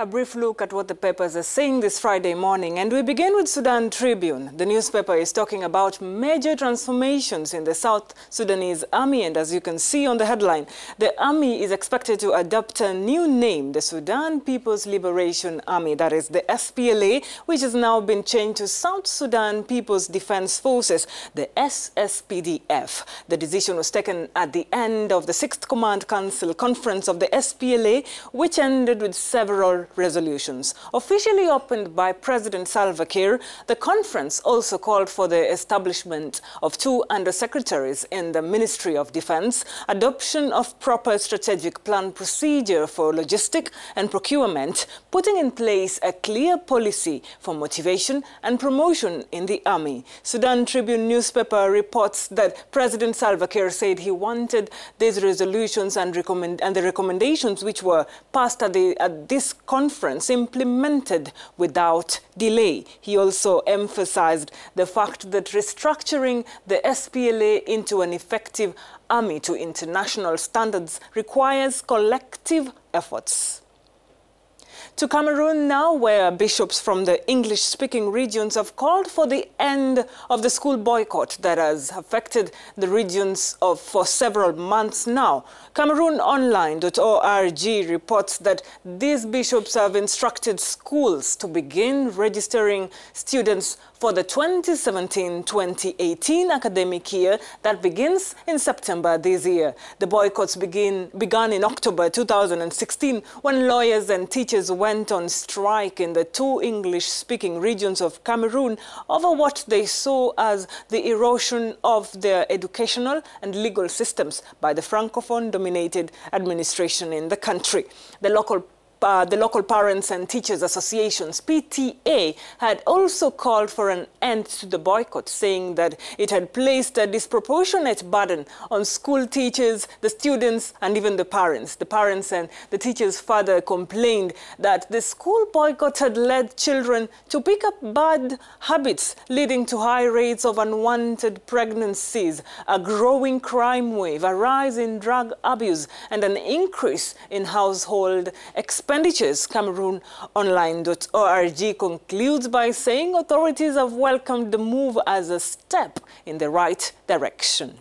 A brief look at what the papers are saying this Friday morning, and we begin with Sudan Tribune. The newspaper is talking about major transformations in the South Sudanese army, and as you can see on the headline, the army is expected to adopt a new name, the Sudan People's Liberation Army, that is the SPLA, which has now been changed to South Sudan People's Defense Forces, the SSPDF. The decision was taken at the end of the 6th Command Council Conference of the SPLA, which ended with several resolutions. Officially opened by President Salva Kiir, the conference also called for the establishment of 2 undersecretaries in the Ministry of Defense, adoption of proper strategic plan procedure for logistic and procurement, putting in place a clear policy for motivation and promotion in the army. Sudan Tribune newspaper reports that President Salva Kiir said he wanted these resolutions and the recommendations which were passed at this conference implemented without delay. He also emphasized the fact that restructuring the SPLA into an effective army to international standards requires collective efforts. To Cameroon now, where bishops from the English-speaking regions have called for the end of the school boycott that has affected the regions for several months now. Cameroon Online.org reports that these bishops have instructed schools to begin registering students for the 2017-2018 academic year that begins in September this year. The boycotts began in October 2016 when lawyers and teachers went on strike in the 2 English-speaking regions of Cameroon over what they saw as the erosion of their educational and legal systems by the Francophone-dominated administration in the country. The local Parents and Teachers Associations, PTA, had also called for an end to the boycott, saying that it had placed a disproportionate burden on school teachers, the students, and even the parents. The parents and the teachers further complained that the school boycott had led children to pick up bad habits, leading to high rates of unwanted pregnancies, a growing crime wave, a rise in drug abuse, and an increase in household expenditures. Cameroon Online.org concludes by saying authorities have welcomed the move as a step in the right direction.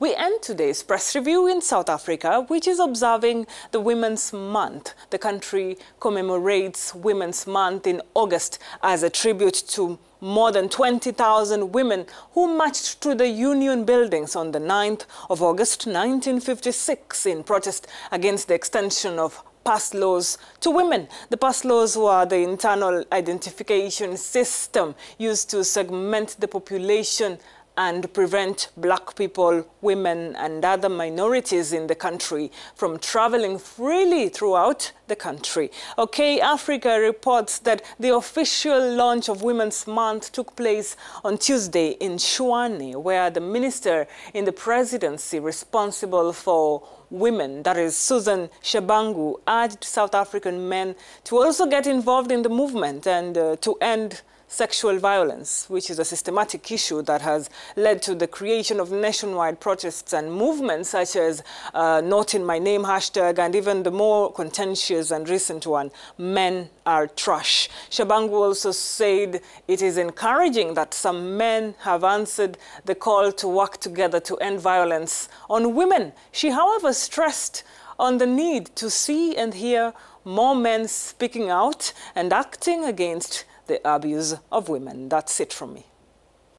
We end today's press review in South Africa, which is observing the Women's Month. The country commemorates Women's Month in August as a tribute to more than 20,000 women who marched to the Union buildings on the 9th of August 1956 in protest against the extension of pass laws to women. The pass laws were the internal identification system used to segment the population and prevent black people, women, and other minorities in the country from traveling freely throughout the country. OK Africa reports that the official launch of Women's Month took place on Tuesday in Shwane, where the minister in the presidency responsible for women, that is Susan Shabangu, urged South African men to also get involved in the movement and to end sexual violence, which is a systematic issue that has led to the creation of nationwide protests and movements such as Not in My Name hashtag and even the more contentious and recent one, Men Are Trash. Shabangu also said it is encouraging that some men have answered the call to work together to end violence on women. She, however, stressed on the need to see and hear more men speaking out and acting against the abuse of women. That's it from me.